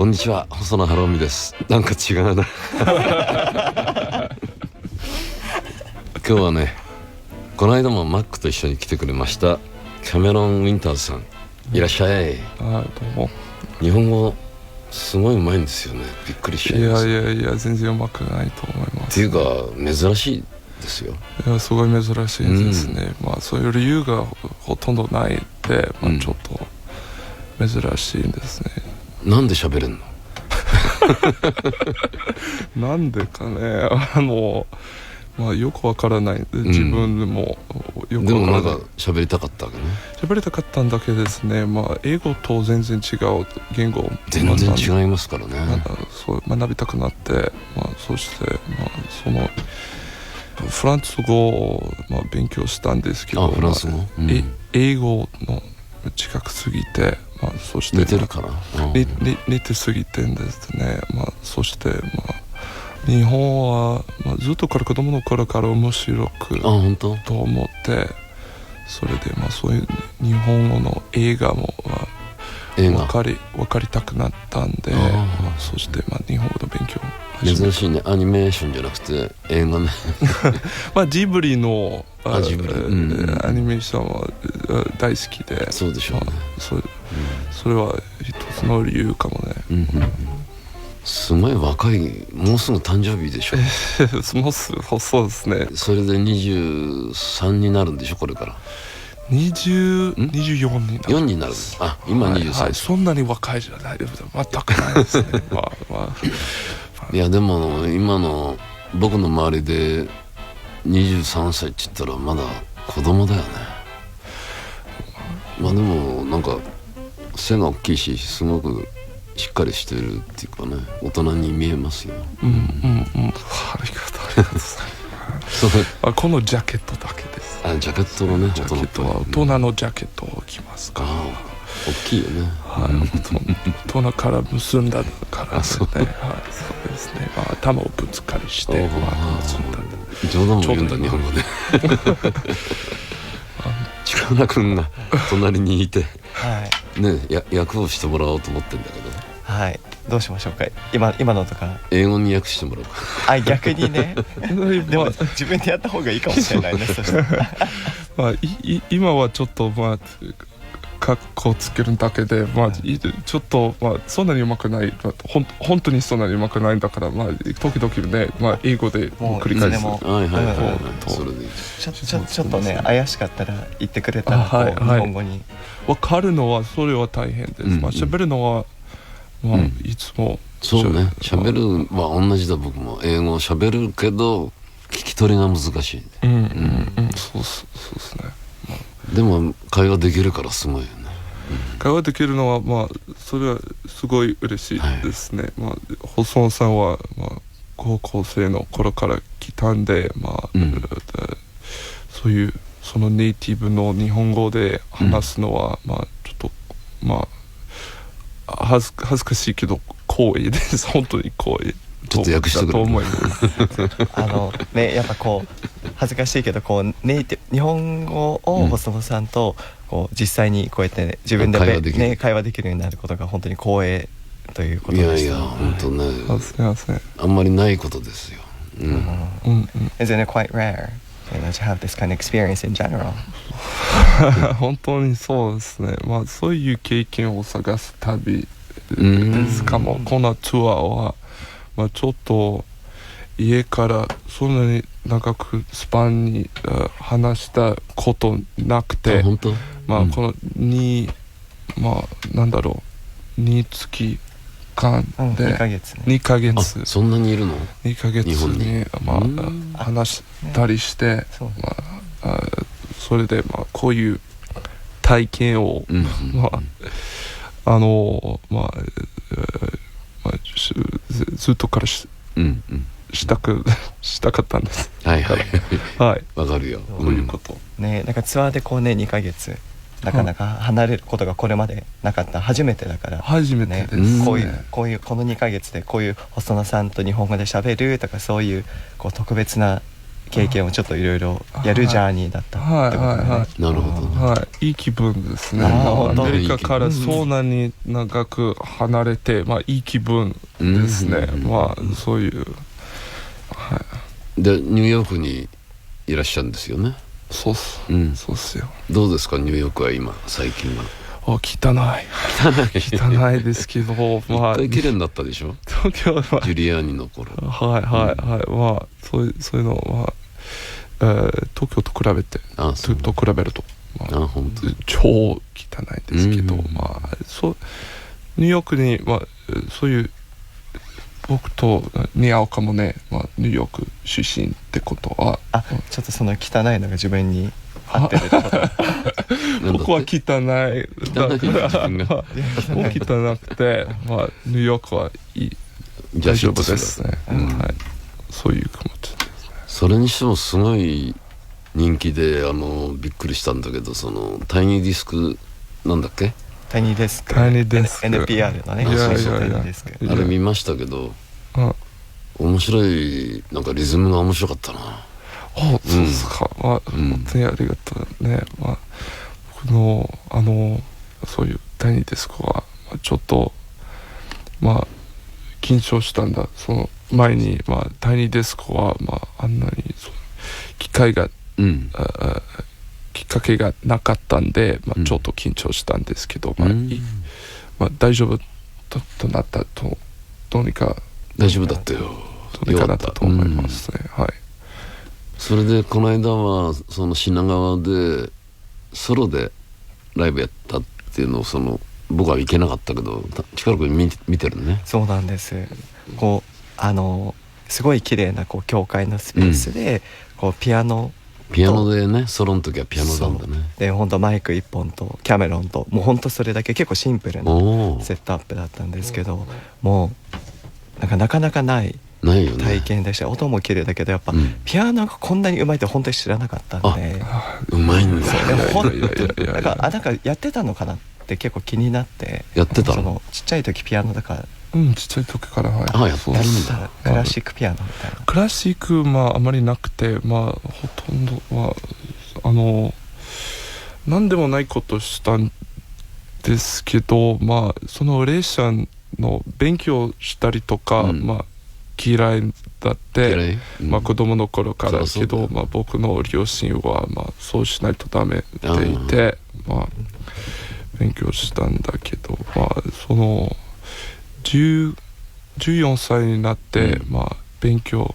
こんにちは、細野晴臣です。なんか違うな今日はね、この間もマックと一緒に来てくれましたキャメロン・ウィンターズさん、いらっしゃい。どうも。日本語すごいうまいんですよね。びっくりしちゃいます。いや全然うまくないと思います。っていうか珍しいですよ。いや、すごい珍しいですね。そういう理由がほとんどないんで、ちょっと珍しいんですね。なんで喋れんのなんでかね、よくわからない。自分もよくわからない。でもなんか喋りたかったわけね。喋りたかったんだけですね。英語と全然違う言語。全然違いますからね。そう学びたくなって、そしてそのフランス語を勉強したんですけど、フランス語、英語の近くすぎて、そして似てるから、似てすぎてんですね。そして日本は、ずっとから子供の頃から面白くと思って、それでそういう日本語の映画も分かりたくなったんで、そして日本語の勉強珍しいね。アニメーションじゃなくて映画ねジブリのアニメーションは大好きで。そうでしょうね。それは一つの理由かもね。すごい若い、もうすぐ誕生日でしょもうすぐ、そうですね。それで23になるんでしょ、これから24になる。4になる。今23、はい、そんなに若いじゃない、全くないですねいやでも今の僕の周りで23歳って言ったらまだ子供だよね。でもなんか背が大きいし、すごくしっかりしてるっていうかね、大人に見えますよ。ありがとうございますこのジャケットだけです。ジャケットのね、ジャケットは大人のジャケットを着ますから。大きいよね。大人から結んだからですね。そうですね。頭をぶつかりして結んだ。冗談も言うんだ、日本語で近田君が隣にいてね、役をしてもらおうと思ってんだけど。はい、どうしましょうか。今のとか英語に訳してもらおうか。逆にねでも自分でやった方がいいかもしれないねそしたら今はちょっとカッコつけるだけで、ちょっとそんなにうまくない、本当にそんなにうまくないんだから、時々ね、英語で繰り返す。それでいい。ちょっとね、怪しかったら言ってくれたら、日本語に分かるのはそれは大変です。喋るのはいつもそうね、喋るは同じだ。僕も英語を喋るけど聞き取りが難しい。そうですね。でも会話できるからすごいよね。会話できるのはそれはすごい嬉しいですね。細野さんは高校生の頃から来たんで、そういうそのネイティブの日本語で話すのはちょっと恥ずかしいけど光栄です。本当に光栄。ちょっと訳してくれる。やっぱ恥ずかしいけどネイティブ日本語を細野さんと実際にこうやって自分で会話できるようになることが本当に光栄ということです。いや本当ね、すみません。あんまりないことですよ。Isn't it quite rare to have this kind of experience in general? 本当にそうですね。そういう経験を探す旅ですかも。このツアーはちょっと家からそんなに長くスパンに話したことなくて、本当？この2月間で2ヶ月そんなにいるの？2ヶ月に話したりして、それでこういう体験をずっとからしたかったんです。わかるよ。そういうことね。なんかツアーで2ヶ月なかなか離れることがこれまでなかった。初めてだから。初めてですね。この2ヶ月でこういう細野さんと日本語で喋るとか、そういう特別な経験をちょっといろいろやるジャーニーだったってことね。なるほど、はい、いい気分ですね。アメリカからそんなに長く離れて、まあいい気分ですね。まあそういう、はい、でニューヨークにいらっしゃるんですよね。そうっす、そうっすよ。どうですかニューヨークは今最近は。汚いですけど、まあ綺麗になったでしょ東京は、ジュリアーニの頃。はいはいはい、まあそういうのは、東京と比べてと比べると、まあ、本当超汚いですけど、まあそうニューヨークに、まあ、そういう僕と似合うかもね、まあ、ニューヨーク出身ってことは、ちょっとその汚いのが自分に合ってるってこと僕は汚い汚くて、まあ、ニューヨークはいい、大丈夫ですね、はい、そういう気持ちですね。それにしてもすごい人気でびっくりしたんだけど、そのタイニーディスクなんだっけ、タイニーデスク NPR のね、あれ見ましたけど、面白い、なんかリズムが面白かったな。そうですか、まあ本当にありがとうね。まあ僕のそういうタイニーデスクはちょっとまあ緊張したんだ。その前に、まあ、タイニーデスクは、まあ、あんなに機会が、きっかけがなかったんで、まあ、ちょっと緊張したんですけど、まあ、大丈夫となったと、どうにか大丈夫だったよ。どうにかなったと思いますね。はい。それでこの間はその品川でソロでライブやったっていうのを僕は行けなかったけど近くに見てるね。そうなんです。こうすごい綺麗なこう教会のスペースで、こうピアノでね、ソロの時はピアノなんだね。で本当マイク1本とキャメロンともう本当それだけ、結構シンプルなセットアップだったんですけど、もうなかなかない体験でした。音も綺麗だけどやっぱ、ピアノがこんなにうまいって本当に知らなかったんで。うまいんだ。なんかやってたのかなって結構気になって。やってたのちっちゃい時ピアノだから。ちっちゃい時から、はい。やってるんだ。クラシックピアノみたいな。クラシックあまりなくて、まあほとんどは何でもないことしたんですけど、まあそのレーションの勉強したりとか、まあ嫌いだって、まあ子供の頃からだけど、まあ僕の両親はまあそうしないとダメって言って、まあ勉強したんだけど、まあその14歳になって、まあ勉強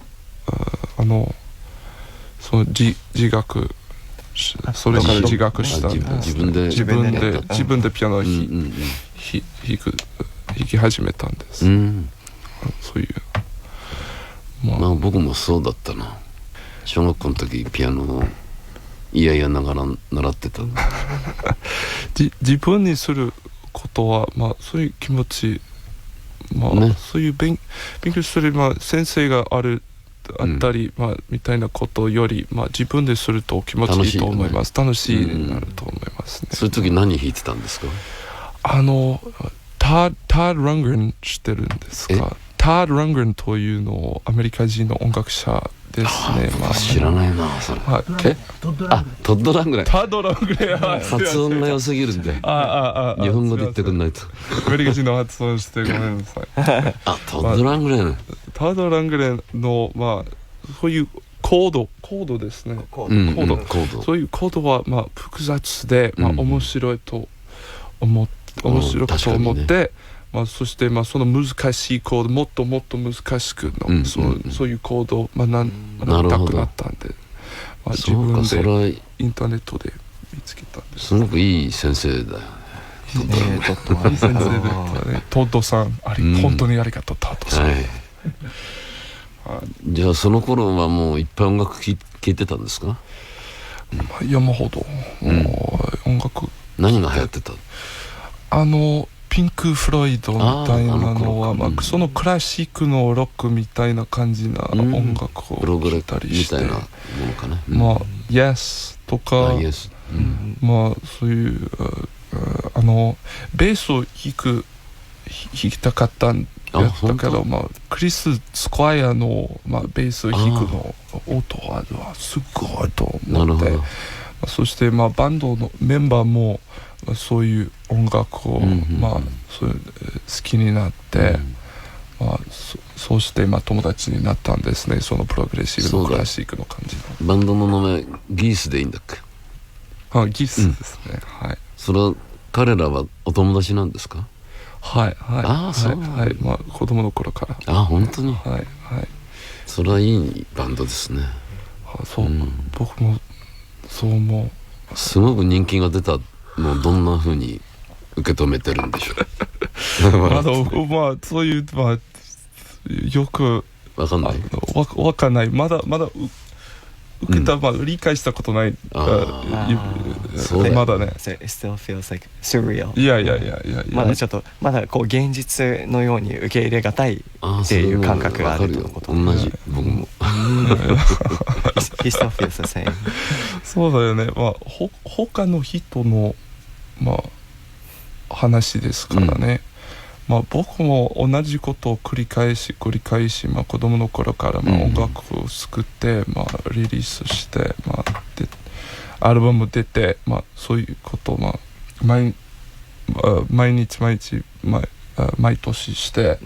その自学、それから自学したんです。自分でピアノを弾き始めたんです。そういう、まあ僕もそうだったな。小学校の時ピアノをいやいやながら習ってた。自分にすることは、まあそういう気持ち、まあそういう勉強する、まあ先生があったり、まあみたいなことより、まあ自分ですると気持ちいいと思います。楽しいになると思いますね。そういう時何弾いてたんですか？タード・ラングレン知ってるんですか？タード・ラングレンというのをアメリカ人の音楽者ですね。まあ知らないなそれ。トッド・ラングレン。タード・ラングレン。発音が良すぎるんで。日本語で言ってくんないと。アメリカ人の発音してごめんなさい。トッド・ラングレン。タード・ラングレンのまあそういうコードですね。コード。そういうコードはまあ複雑で、まあ面白いと思って、まあそしてまあその難しいコード、もっと難しくのそういうコードを学びたくなったんで、まあ自分でインターネットで見つけたんです。すごくいい先生だよね。いい先生だったね。トッドさん、本当にありがとう、トッドさん。じゃあその頃はもういっぱい音楽聴いてたんですか？山ほど音楽。何が流行ってた？ピンク・フロイドみたいなのは、まあそのクラシックのロックみたいな感じな音楽を聴いたりして、まあ Yes とか、まあそういうベースを弾きたかったんやったけど、まあ、クリス・スクワイアの、まあ、ベースを弾くの音はすごいと思って、そして、まあ、バンドのメンバーもそういう音楽を、まあ、そういう好きになって、まあ、そうして、まあ、友達になったんですね。そのプログレッシブのクラシックの感じのバンドの名前ギースでいいんだっけ？ギースですね、はい。それは彼らはお友達なんですか？はいはい、そうはい、まあ子供の頃から。本当に。はいはい。それはいいバンドですね。そう、僕もそう思う。すごく人気が出たのをどんな風に受け止めてるんでしょう？まあそういう、まあよくわかんない。わかんない。まだ受けた、まあ理解したことない。まだね。So it still feels like surreal. いやまだちょっとまだこう現実のように受け入れがたいっていう感覚があるとのこと。同じ僕も。He still feels the same. そうだよね。まあ他の人のまあ話ですからね。まあ、僕も同じことを繰り返し、まあ、子供の頃からまあ音楽を作って、まあ、リリースして、まあ、アルバム出て、まあ、そういうことを、まあ、毎日、毎年して、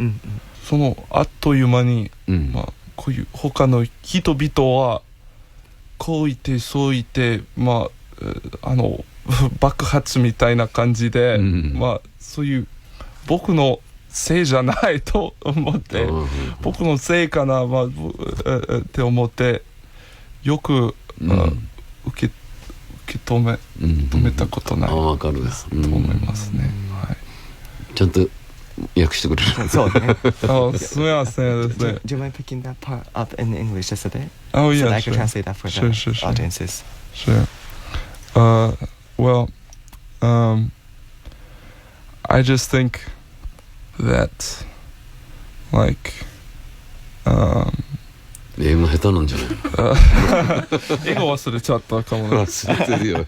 そのあっという間に、まあ、こういう他の人々はこう言ってそう言って、まあ、爆発みたいな感じで、まあ、そういう僕のせいじゃないと思って、僕のせいかな、まあって思ってよく、受け止めたことないわかると思いますね。はい。ちゃんと訳してくれる。そうね。すみませんですね。Do you mind picking that part up in English just a bit? Oh yeah, so I can translate that for the audiences. Sure. Well, I just think that, like, 英語下手なんじゃない？英語忘れちゃったかもね。忘れてるよ。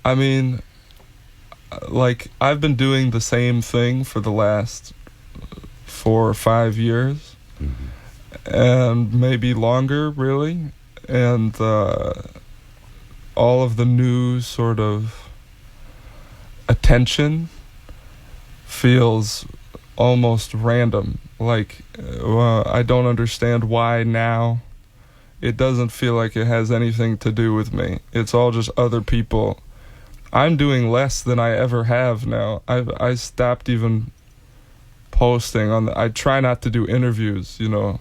I mean, like, I've been doing the same thing for the last 4 or 5 years, and maybe longer, really, and all of the new sort of attention feels almost random. Like, I don't understand why now. It doesn't feel like it has anything to do with me. It's all just other people. I'm doing less than I ever have now. I stopped even posting on I try not to do interviews, you know,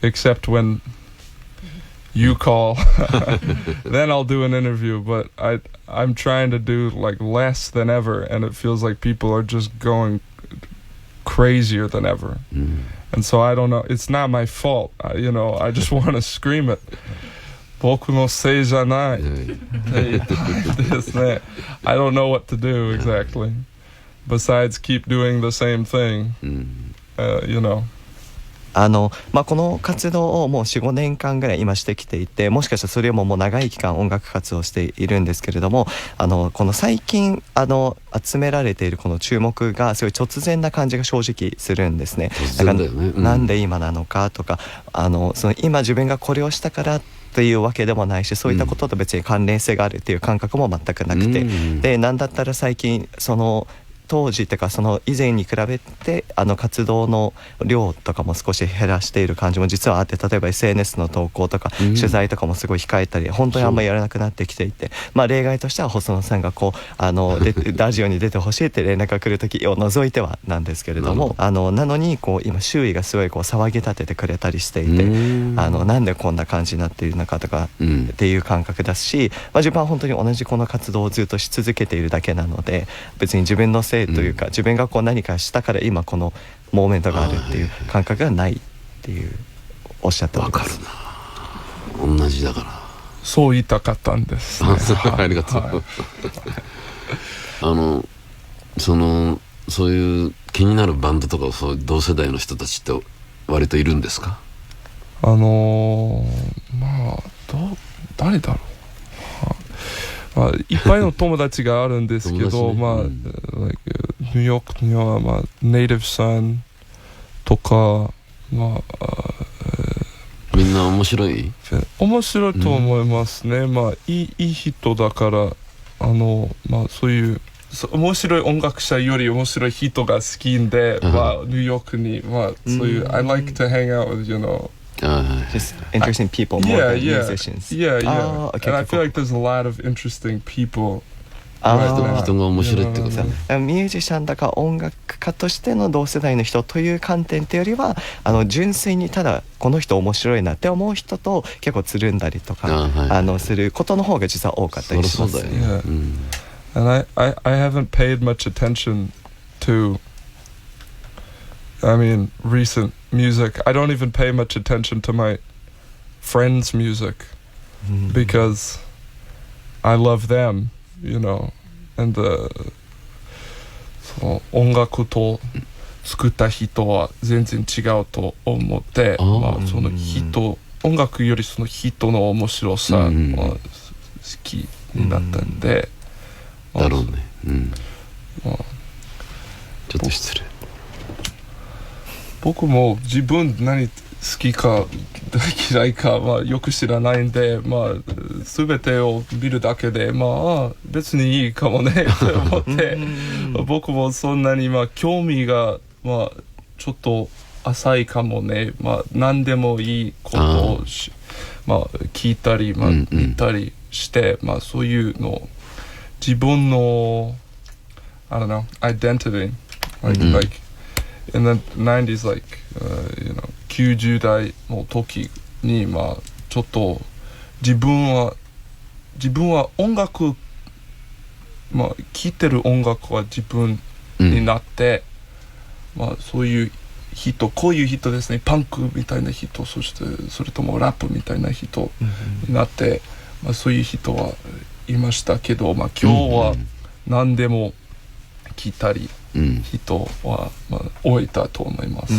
except when you call. Then I'll do an interview, but I'm trying to do like less than ever, and it feels like people are just going crazier than ever. And so I don't know, it's not my fault, you know, I just want to scream it. 僕のせいじゃないですね。I don't know what to do exactly besides keep doing the same thing, you know. まあ、この活動をもう 4,5 年間ぐらい今してきていて、もしかしたらそれよりもう長い期間音楽活動をしているんですけれども、この最近集められているこの注目がすごい突然な感じが正直するんですね。突然だよね。なんで今なのかとか、その今自分がこれをしたからというわけでもないし、そういったことと別に関連性があるっていう感覚も全くなくて、でなんだったら最近その当時っていうかその以前に比べて活動の量とかも少し減らしている感じも実はあって、例えば SNS の投稿とか取材とかもすごい控えたり、本当にあんまりやらなくなってきていて、まあ例外としては細野さんがこうラジオに出てほしいって連絡が来る時を除いてはなんですけれども、なのにこう今周囲がすごいこう騒ぎ立ててくれたりしていて、なんでこんな感じになっているのかとかっていう感覚だし、まあ、自分は本当に同じこの活動をずっとし続けているだけなので、別に自分のせいというか、自分がこう何かしたから今このモーメントがあるっていう感覚がないっていうおっしゃっております。わかるな、同じだからそう言いたかったんです、ね、ありがとう、はい、そういう気になるバンドとかそういう同世代の人たちって割といるんですか？まあ誰だろう、まあ、いっぱいの友達があるんですけどまあ、like, ニューヨークには、まあ、ネイティブさんとか、まあ、みんな面白い？面白いと思いますね。まあ、いい人だから、まあ、そういう、面白い音楽者より面白い人が好きんで、まあ、ニューヨークに、まあ、そういう、I like to hang out with, just interesting people more than musicians. Yeah. Okay, And I feel like there's a lot of interesting people. 人が面白いってことね。ミュージシャンだか音楽家としての同世代の人という観点というよりは純粋にただこの人面白いなって思う人と結構つるんだりとかすることの方が実は多かったりします。And I haven't paid much attention to, I mean, recent music. I don't even pay much attention to my friends' music because I love them, and その音楽と作った人は全然違うと思って、まあ、その人、音楽よりその人の面白さは好きになったんで、だろうね。ちょっと失礼。僕も自分何好きか嫌いかはよく知らないんで、まあ全てを見るだけでまあ別にいいかもねと思って僕もそんなにまあ興味がまあちょっと浅いかもね。まあ何でもいいことをまあ聞いたりまあ見たりしてまあそういうの自分の I don't know identity like in the 90s like 90代の時にまあちょっと自分は音楽まあ聴いてる音楽は自分になって、まあそういう人こういう人ですねパンクみたいな人そしてそれともラップみたいな人になって、まあそういう人はいましたけど、まあ今日は何でも聴いたり人はまあ多いだと思います。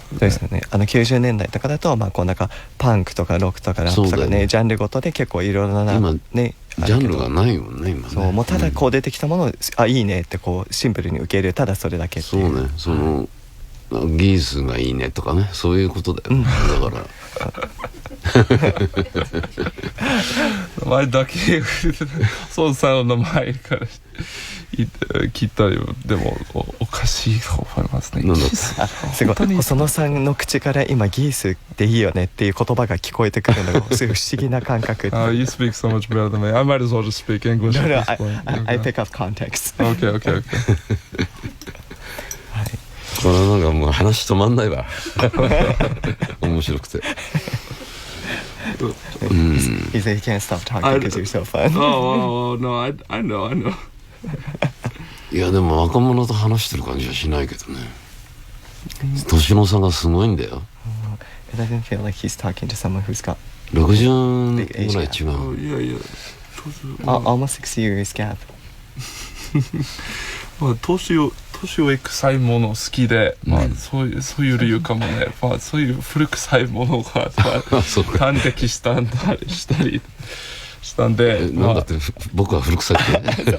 そうですよね。90年代とかだとまあこうなんかパンクとかロックとかラップとかねジャンルごとで結構いろいろなねジャンルがないもんね今ね。そうもうただこう出てきたものをいいねってこうシンプルに受け入れるただそれだけっていう。そうねその技術がいいねとかねそういうことだよ、だから前だけそうさんの前から聞いたりでもおかしいと思いますね。すごい細野さんの口から今ギースでいいよねっていう言葉が聞こえてくるのがすごい不思議な感覚。You speak so much better than me. I might as well just speak English. No, I pick up context. Okay. これなんかもう話止まんないわ面白くてHe said he can't stop talking because you're so fun. Oh, no, I know. いやでも若者と話してる感じはしないけどね。年の差がすごいんだよ。It doesn't feel like he's talking to someone who's got 60ぐらい違う。いやalmost 6 years gap. まあ年上臭いもの好きで、まあそういう理由かもね。まあそういう古臭いものが端的したりしたんで。なんだって僕は古臭いっ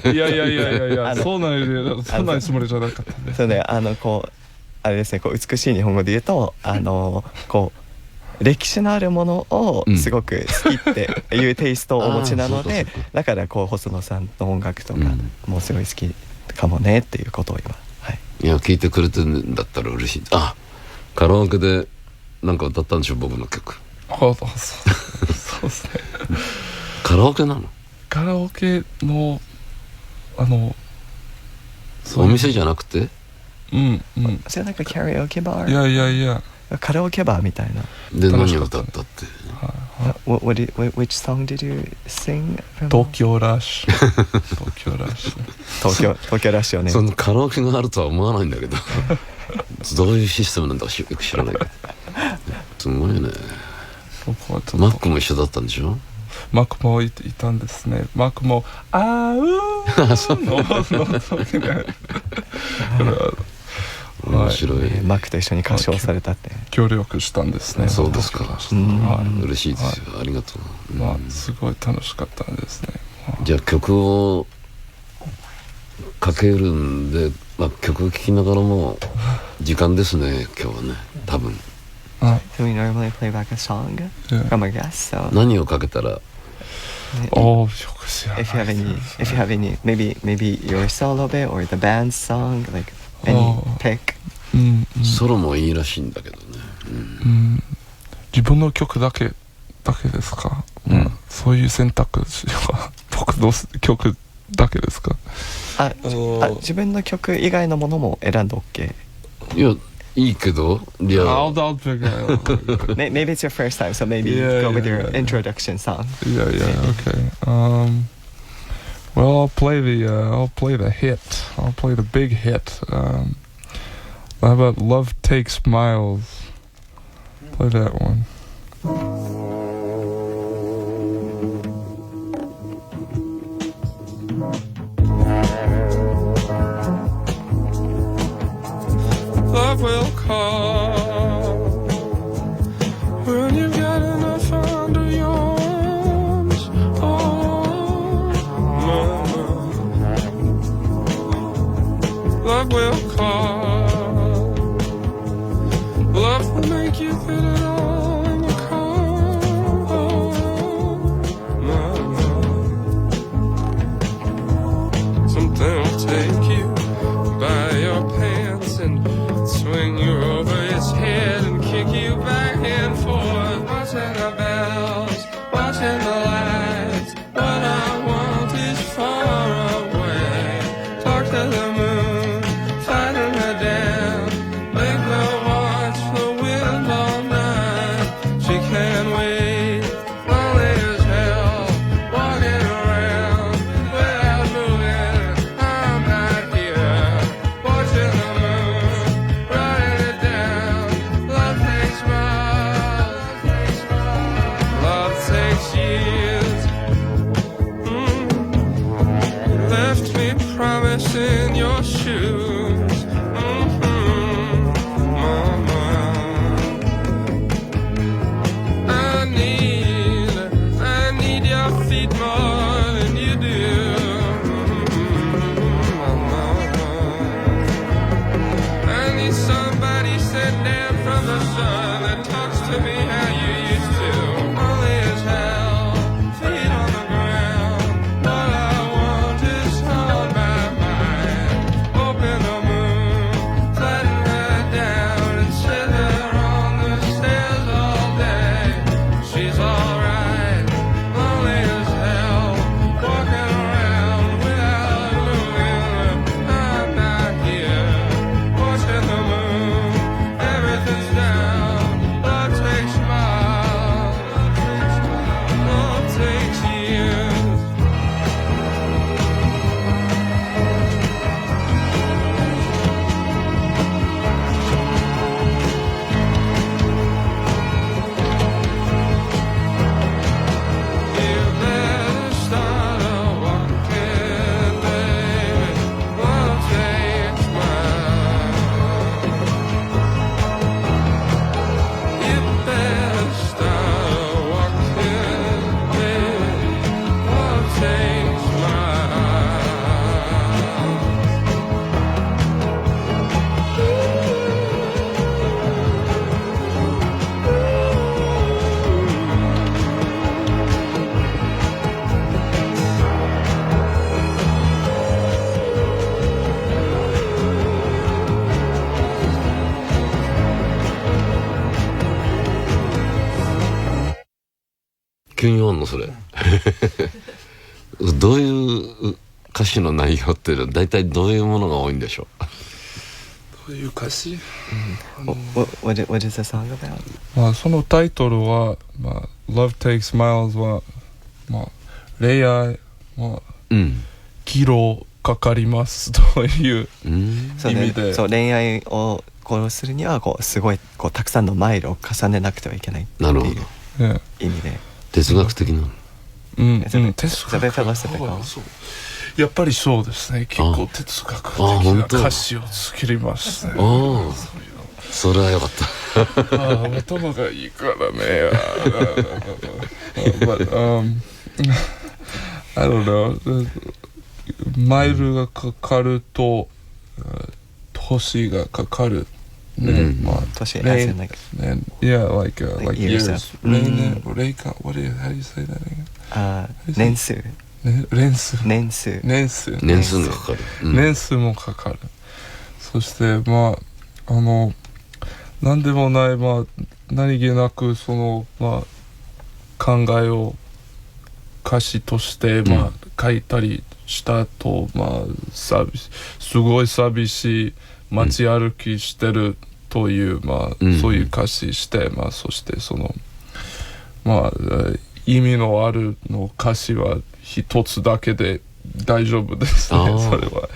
て。いやそんなつもりじゃなかったんで。そうねこうあれですねこう美しい日本語で言うとこう歴史のあるものをすごく好きっていうテイストをお持ちなので、だからこう細野さんの音楽とかもすごい好きかもねっていうことを今。いや聞いてくれてるんだったら嬉しい。カラオケでなんか歌ったんでしょ僕の曲。そうですね。カラオケなの？カラオケのお店じゃなくて？それなんかキャラオケバー？いやカラオケバーみたいな。で何を歌ったって？ Which song did you sing? 東京ラッシュ。東京ラッシュをね。そのカラオケがあるとは思わないんだけどどういうシステムなんだかよく知らないけどすごいね。マックも一緒だったんでしょ？マックもいたんですね。マックも面白い。マックと一緒に歌唱されたって協力したんですね。そうですか。嬉しいですよ。ありがとう。まあすごい楽しかったんですね。じゃあ曲をかけるんで、まあ、曲を聴きながらも時間ですね今日はね多分。So we normally play back a song from our guests. So 何をかけたらif you have any, maybe your solo bit or the band's song, like any pick. ソロもいいらしいんだけどね。自分の曲だけですか？そういう選択肢は僕の曲だけですか？自分の曲以外のものも選んで OK。いやいいけど、いや。I'll pick it. Maybe it's your first time, so maybe go with your introduction song. Yeah, okay. Well, I'll play the hit. I'll play the big hit. How about Love Takes Miles? Play that one. Love will come when you've got enough under your arms. Oh, mama. Love will come. Love will make you fit it all in the car. Oh, mama. Something will take you by your pants and swing you over his head and kick you back and forth. Watching the bells, watching the lights. What I want is far away. Talk to the moon, flatten her down. Make her watch the wind all night. She can't wait, lonely as hell, walking around without moving. I'm not here, watching the moon, writing it down. Love takes miles, love takes years. Left me promising your shoes. Mama, I need your feet more than you do. Mama, I need somebody sent down from the sun that talks to me how you used to. Lonely as hell, feet on the ground. What I want is on my mind. Open the moon, flatten her down and sit her on the stairs all day. She's alright, lonely as hell, walking around without moving. I'm not here, watching the moon, everything's down. Love takes miles, love takes years. You better start a walking, baby. Love takes miles. You better start a walking, baby. Love takes miles.急に終わんのそれどういう歌詞の内容って大体どういうものが多いんでしょどういう歌詞？What is the song about? まあそのタイトルは、Love Takes Miles は、恋愛、キロかかりますという意味で、そう恋愛をこうするにはすごいたくさんのマイルを重ねなくてはいけないっていう意味で。哲学的な。哲学。やっぱりそうですね。結構哲学的な歌詞を作りますね。それはよかった。頭がいいからね。But I don't know. マイルがかかると年がかかるね、まあ年 as in like yeah like years years rain what do you how do you say that again 年数年数がかかる、年数もかかる。そしてまあ何でもない、まあ何気なくそのまあ考えを歌詞としてまあ書いたりしたと、まあすごい寂しい街歩きしてるという、まあそういう歌詞して、まあそしてそのまあ意味のあるの歌詞は一つだけで大丈夫ですね。それは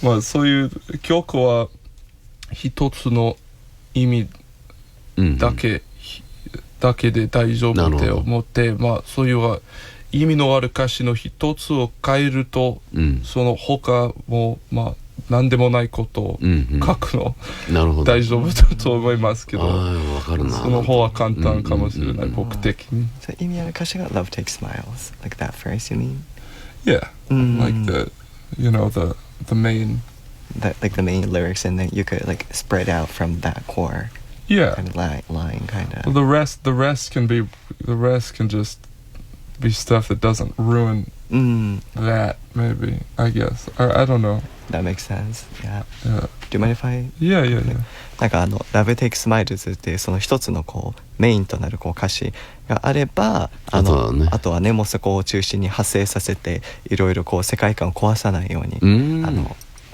まあそういう曲は一つの意味だけで大丈夫って思って、まあそういう意味のある歌詞の一つを変えると、その他もまあ何でもないことを書くの、大丈夫だと思いますけど、その方は簡単かもしれない、僕的に。意味ある歌詞が Love Takes Smiles like that phrase you mean? Yeah, like the the main like the main lyrics, and then you could like spread out from that core kind of line kind of. Well, the rest can just be stuff that doesn't ruin that, maybe, I guess. I don't know. That makes sense. Yeah. Do you mind if I? Yeah. なんかLove Takes Smiles っていうその一つのこうメインとなるこう歌詞があれば、あとはねもうそこを中心に派生させていろいろこう世界観を壊さないように言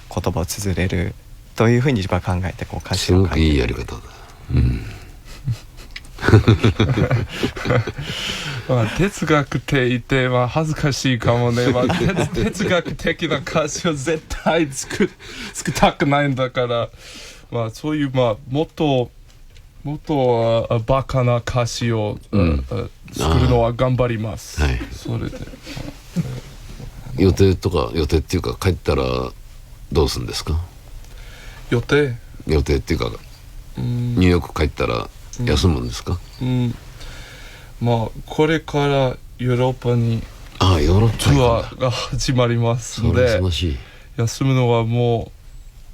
葉を綴れるというふうに自分は考えてこう歌詞を書いて。すごくいいやり方だ。まあ哲学って言ってまあ恥ずかしいかもね、まあ、哲学的な歌詞を絶対作りたくないんだから、まあそういうまあもっとバカな歌詞を、作るのは頑張ります。はい、それで、予定っていうか帰ったらどうするんですか？予定っていうか、ニューヨーク帰ったら休むんですか？まあこれからヨーロッパにヨーロッパツアーが始まりますので、休むのはも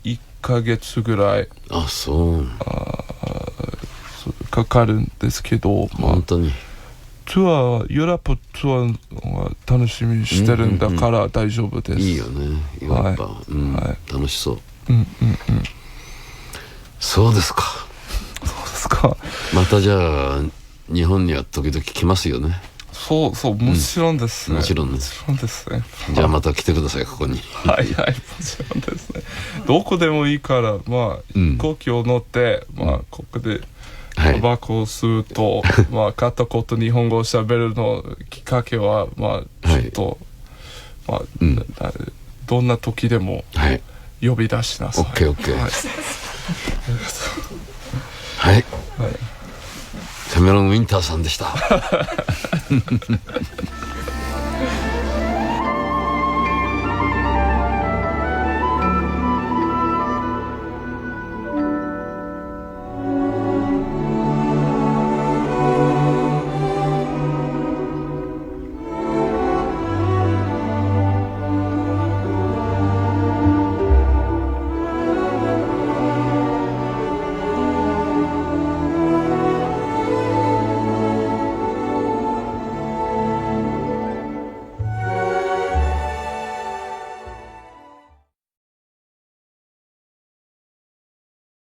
う1ヶ月ぐらいかかるんですけど、本当にツアーヨーロッパツアーは楽しみにしてるんだから大丈夫です。いいよね、ヨーロッパ、楽しそう。そうですか。またじゃあ日本には時々来ますよね。そうもちろんですね。もちろんですね。じゃあまた来てください、ここに。はいもちろんですね。どこでもいいからまあ飛行機を乗ってまあここでタバコを吸うとまあ片言日本語を喋るのきっかけはまあちょっとまあどんな時でも呼び出しなさい。OK。はい。キャメロン・ウィンターさんでした。